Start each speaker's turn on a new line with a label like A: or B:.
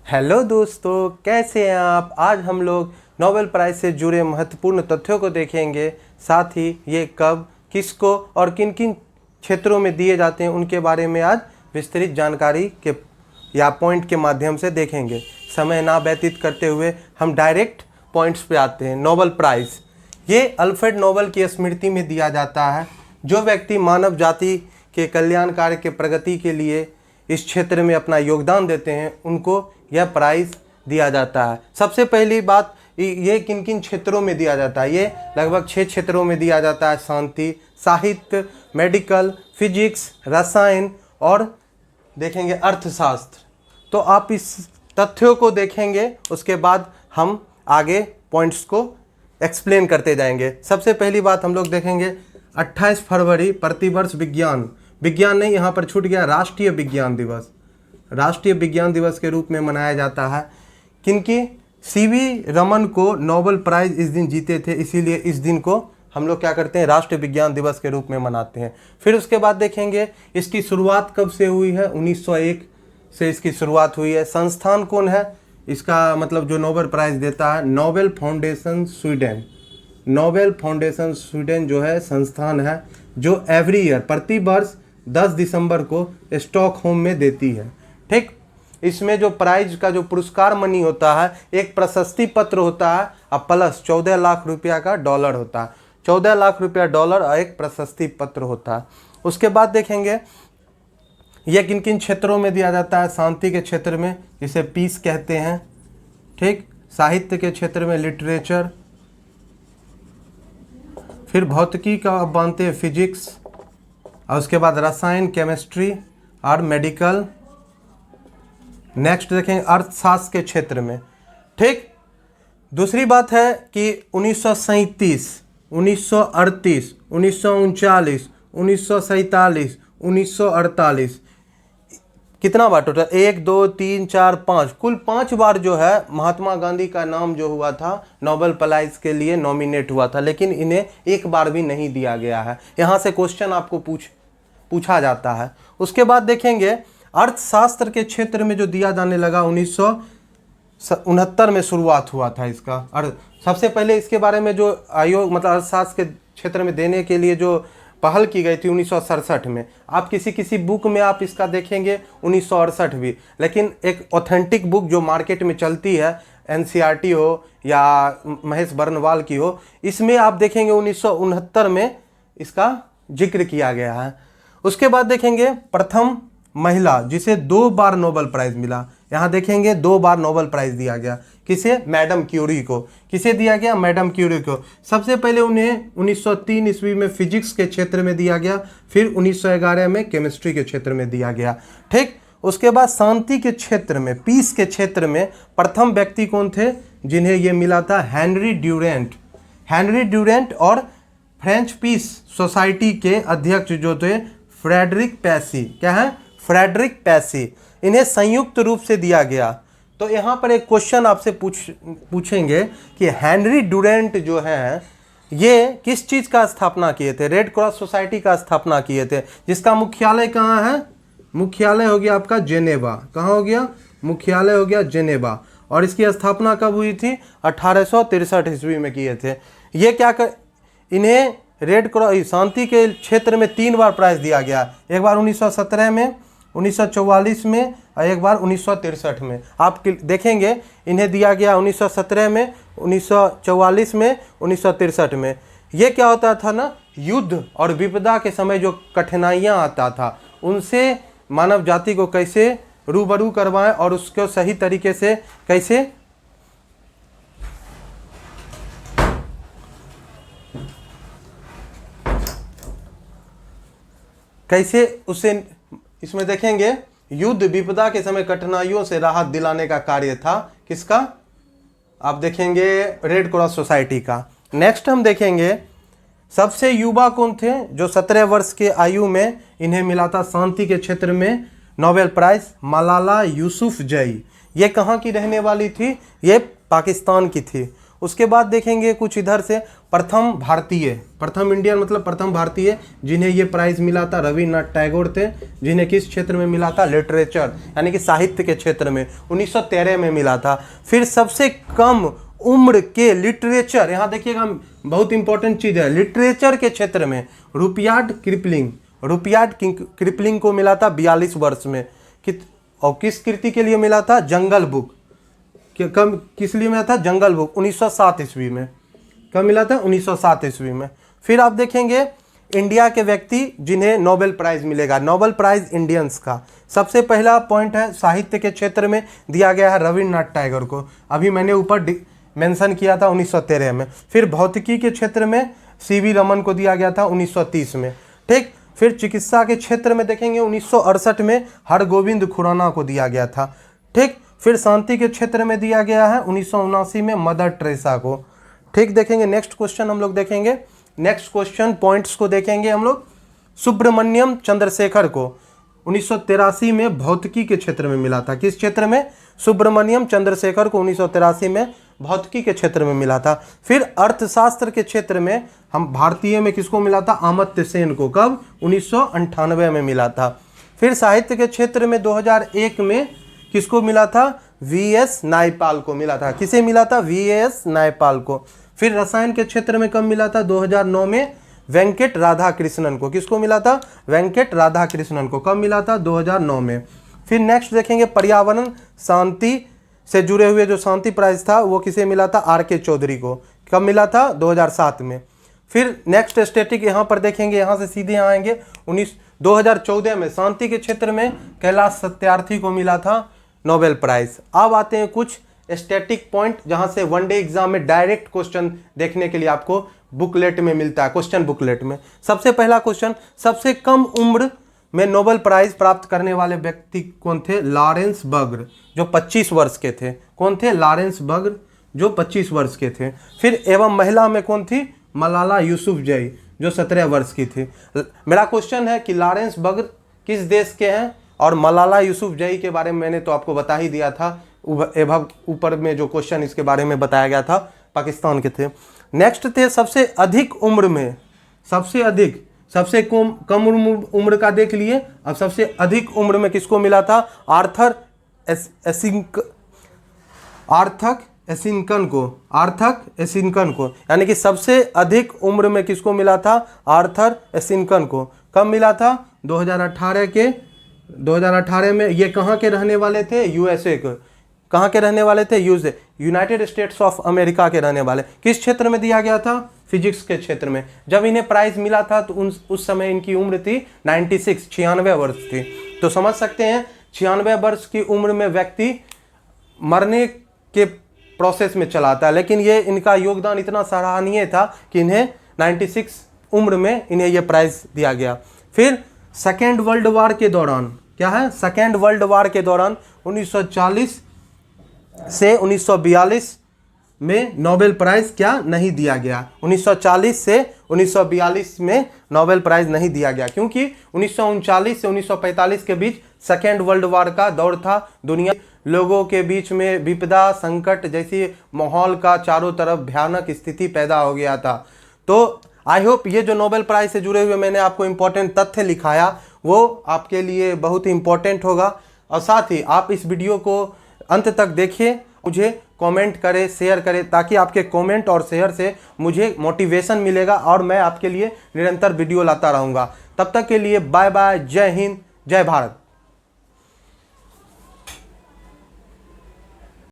A: Hello दोस्तों, कैसे हैं आप। आज हम लोग नोबेल प्राइज़ से जुड़े महत्वपूर्ण तथ्यों को देखेंगे। साथ ही ये कब, किसको और किन किन क्षेत्रों में दिए जाते हैं उनके बारे में आज विस्तृत जानकारी के या पॉइंट के माध्यम से देखेंगे। समय ना व्यतीत करते हुए हम डायरेक्ट पॉइंट्स पे आते हैं। नोबेल प्राइज़ ये अल्फ्रेड नोबेल की स्मृति में दिया जाता है। जो व्यक्ति मानव जाति के कल्याण कार्य के प्रगति के लिए इस क्षेत्र में अपना योगदान देते हैं उनको यह प्राइज़ दिया जाता है। सबसे पहली बात, ये किन किन क्षेत्रों में दिया जाता है। ये लगभग 6 क्षेत्रों में दिया जाता है। शांति, साहित्य, मेडिकल, फिजिक्स, रसायन और देखेंगे अर्थशास्त्र। तो आप इस तथ्यों को देखेंगे, उसके बाद हम आगे पॉइंट्स को एक्सप्लेन करते जाएंगे। सबसे पहली बात हम लोग देखेंगे 28 फरवरी प्रतिवर्ष विज्ञान नहीं, यहाँ पर छूट गया, राष्ट्रीय विज्ञान दिवस। राष्ट्रीय विज्ञान दिवस के रूप में मनाया जाता है। किनकी? सीवी रमन को नोबेल प्राइज़ इस दिन जीते थे, इसीलिए इस दिन को हम लोग क्या करते हैं, राष्ट्रीय विज्ञान दिवस के रूप में मनाते हैं। फिर उसके बाद देखेंगे इसकी शुरुआत कब से हुई है। 1901 से इसकी शुरुआत हुई है। संस्थान कौन है इसका, मतलब जो नोबेल प्राइज़ देता है, Nobel foundation Sweden. Nobel foundation Sweden जो है संस्थान है जो एवरी ईयर प्रति वर्ष 10 दिसंबर को स्टॉकहोम में देती है। ठीक, इसमें जो प्राइज का जो पुरस्कार मनी होता है, एक प्रशस्ति पत्र होता है और प्लस 14 लाख रुपया का डॉलर होता है। 14 लाख रुपया डॉलर और एक प्रशस्ति पत्र होता है। उसके बाद देखेंगे यह किन किन क्षेत्रों में दिया जाता है। शांति के क्षेत्र में, जिसे पीस कहते हैं। ठीक, साहित्य के क्षेत्र में लिटरेचर, फिर भौतिकी का आप मानते हैं फिजिक्स, और उसके बाद रसायन केमिस्ट्री और मेडिकल। नेक्स्ट देखेंगे अर्थशास्त्र के क्षेत्र में। ठीक, दूसरी बात है कि 1937, 1938, 1939, 1947, 1948 कितना बार टोटल, 1 2 3 4 5, कुल 5 बार जो है महात्मा गांधी का नाम जो हुआ था नोबेल प्राइज़ के लिए नॉमिनेट हुआ था, लेकिन इन्हें एक बार भी नहीं दिया गया है। यहाँ से क्वेश्चन आपको पूछा जाता है। उसके बाद देखेंगे अर्थशास्त्र के क्षेत्र में जो दिया जाने लगा 1969 में शुरुआत हुआ था इसका। और सबसे पहले इसके बारे में जो आयोग, मतलब अर्थशास्त्र के क्षेत्र में देने के लिए जो पहल की गई थी 1967 में। आप किसी बुक में आप इसका देखेंगे 1968 भी, लेकिन एक ऑथेंटिक बुक जो मार्केट में चलती है, NCERT हो या महेश बर्नवाल की हो, इसमें आप देखेंगे 1969 में इसका जिक्र किया गया है। उसके बाद देखेंगे प्रथम महिला जिसे 2 बार नोबेल प्राइज़ मिला। यहाँ देखेंगे 2 बार नोबेल प्राइज़ दिया गया। किसे? मैडम क्यूरी को। किसे दिया गया? मैडम क्यूरी को। सबसे पहले उन्हें 1903 ईस्वी में फिजिक्स के क्षेत्र में दिया गया, फिर 1911 में केमिस्ट्री के क्षेत्र में दिया गया। ठीक, उसके बाद शांति के क्षेत्र में, पीस के क्षेत्र में प्रथम व्यक्ति कौन थे जिन्हें ये मिला था? Henry Durant. हेनरी ड्यूरेंट और फ्रेंच पीस सोसाइटी के अध्यक्ष जो थे फ्रेडरिक पैसी। क्या है? Frederic Passy. इन्हें संयुक्त रूप से दिया गया। तो यहाँ पर एक क्वेश्चन आपसे पूछेंगे कि हेनरी ड्यूरेंट जो है ये किस चीज़ का स्थापना किए थे? रेड क्रॉस सोसाइटी का स्थापना किए थे, जिसका मुख्यालय कहाँ है? मुख्यालय हो गया आपका जेनेवा। कहाँ हो गया? मुख्यालय हो गया जेनेवा। और इसकी स्थापना कब हुई थी? 1863 ईस्वी में किए थे। ये क्या इन्हें रेड क्रॉस शांति के क्षेत्र में 3 बार प्राइज़ दिया गया। एक बार 1917 में, 1944 में और एक बार 1963 में। आप देखेंगे इन्हें दिया गया 1917 में, 1944 में, 1963 में। ये क्या होता था ना, युद्ध और विपदा के समय जो कठिनाइयाँ आता था उनसे मानव जाति को कैसे रूबरू करवाएं और उसको सही तरीके से कैसे उसे, इसमें देखेंगे युद्ध विपदा के समय कठिनाइयों से राहत दिलाने का कार्य था। किसका? आप देखेंगे रेड क्रॉस सोसाइटी का। नेक्स्ट हम देखेंगे सबसे युवा कौन थे जो 17 वर्ष के आयु में इन्हें मिला था शांति के क्षेत्र में नोबेल प्राइज़? मलाला यूसुफजई। ये कहाँ की रहने वाली थी? ये पाकिस्तान की थी। उसके बाद देखेंगे कुछ इधर से प्रथम इंडियन मतलब प्रथम भारतीय जिन्हें ये प्राइज़ मिला था रविन्द्रनाथ टैगोर थे, जिन्हें किस क्षेत्र में मिला था, लिटरेचर यानी कि साहित्य के क्षेत्र में 1913 में मिला था। फिर सबसे कम उम्र के लिटरेचर, यहाँ देखिएगा बहुत इंपॉर्टेंट चीज़ है, लिटरेचर के क्षेत्र में रुडयार्ड किपलिंग को मिला था 42 वर्ष में। और किस कृति के लिए मिला था, जंगल बुक। किस लिए मिला था, जंगल बुक 1907 ईस्वी में। कब मिला था, 1907 ईस्वी में। फिर आप देखेंगे इंडिया के व्यक्ति जिन्हें नोबेल प्राइज़ मिलेगा, नोबेल प्राइज़ इंडियंस का सबसे पहला पॉइंट है साहित्य के क्षेत्र में दिया गया है रविन्द्रनाथ टैगोर को, अभी मैंने ऊपर मेंशन किया था 1913 में। फिर भौतिकी के क्षेत्र में सीवी रमन को दिया गया था 1930 में, ठीक। फिर चिकित्सा के क्षेत्र में देखेंगे 1968 में हरगोविंद खुराना को दिया गया था, ठीक। फिर शांति के क्षेत्र में दिया गया है 1979 में मदर टेरेसा को, ठीक। देखेंगे नेक्स्ट क्वेश्चन हम लोग देखेंगे, नेक्स्ट क्वेश्चन पॉइंट्स को देखेंगे हम लोग। सुब्रमण्यम चंद्रशेखर को 1983 में भौतिकी के क्षेत्र में मिला था, किस क्षेत्र में, सुब्रमण्यम चंद्रशेखर को 1983 में भौतिकी के क्षेत्र में मिला था। फिर अर्थशास्त्र के क्षेत्र में हम भारतीय में किसको मिला था, अमर्त्य सेन को, कब, 1998 में मिला था। फिर साहित्य के क्षेत्र में 2001 में किसको मिला था, वीएस नायपाल को मिला था, किसे मिला था, वीएस नायपाल को। फिर रसायन के क्षेत्र में कब मिला था, 2009 में वेंकट राधाकृष्णन को, किसको मिला था, वेंकट राधाकृष्णन को, कब मिला था, 2009 में। फिर नेक्स्ट देखेंगे पर्यावरण शांति से जुड़े हुए जो शांति प्राइज था वो किसे मिला था, आर.के. चौधरी को, कब मिला था, 2007 में। फिर नेक्स्ट स्टैटिक यहाँ पर देखेंगे, यहाँ से सीधे आएंगे 2014 में शांति के क्षेत्र में कैलाश सत्यार्थी को मिला था नोबेल प्राइज। अब आते हैं कुछ स्टैटिक पॉइंट जहाँ से वनडे एग्जाम में डायरेक्ट क्वेश्चन देखने के लिए आपको बुकलेट में मिलता है, क्वेश्चन बुकलेट में। सबसे पहला क्वेश्चन, सबसे कम उम्र में नोबेल प्राइज प्राप्त करने वाले व्यक्ति कौन थे, लॉरेंस बर्ग जो 25 वर्ष के थे, कौन थे, लॉरेंस बर्ग जो 25 वर्ष के थे। फिर एवं महिला में कौन थी, मलाला यूसुफजई जो 17 वर्ष की थी। मेरा क्वेश्चन है कि लॉरेंस बर्ग किस देश के हैं, और मलाला यूसुफजई के बारे में मैंने तो आपको बता ही दिया था, एवं ऊपर में जो क्वेश्चन इसके बारे में बताया गया था पाकिस्तान के थे। नेक्स्ट थे सबसे अधिक उम्र में, सबसे कम उम्र का देख लिए, अब सबसे अधिक उम्र में किसको मिला था, आर्थर एशिंकन को, यानी कि सबसे अधिक उम्र में किसको मिला था, आर्थर एशिंकन को। कब मिला था, 2018 में। ये कहाँ के रहने वाले थे, यूएसए के, कहाँ के रहने वाले थे, यूनाइटेड स्टेट्स ऑफ अमेरिका के रहने वाले। किस क्षेत्र में दिया गया था, फिजिक्स के क्षेत्र में। जब इन्हें प्राइज मिला था तो उस समय इनकी उम्र थी 96 वर्ष थी। तो समझ सकते हैं 96 वर्ष की उम्र में व्यक्ति मरने के प्रोसेस में चला था, लेकिन ये इनका योगदान इतना सराहनीय था कि इन्हें 96 उम्र में इन्हें यह प्राइज दिया गया। फिर सेकेंड वर्ल्ड वार के दौरान, क्या है, सेकेंड वर्ल्ड वार के दौरान 1940 से 1942 में नोबेल प्राइज क्या नहीं दिया गया, 1940 से 1942 में नोबेल प्राइज नहीं दिया गया, क्योंकि 1939 से 1945 के बीच सेकेंड वर्ल्ड वार का दौर था। दुनिया लोगों के बीच में विपदा संकट जैसी माहौल का चारों तरफ भयानक स्थिति पैदा हो गया था। तो आई होप ये जो नोबेल प्राइज से जुड़े हुए मैंने आपको इम्पोर्टेंट तथ्य लिखाया वो आपके लिए बहुत ही इम्पोर्टेंट होगा, और साथ ही आप इस वीडियो को अंत तक देखिए, मुझे कमेंट करें, शेयर करें, ताकि आपके कमेंट और शेयर से मुझे मोटिवेशन मिलेगा और मैं आपके लिए निरंतर वीडियो लाता रहूँगा। तब तक के लिए बाय बाय, जय हिंद, जय भारत।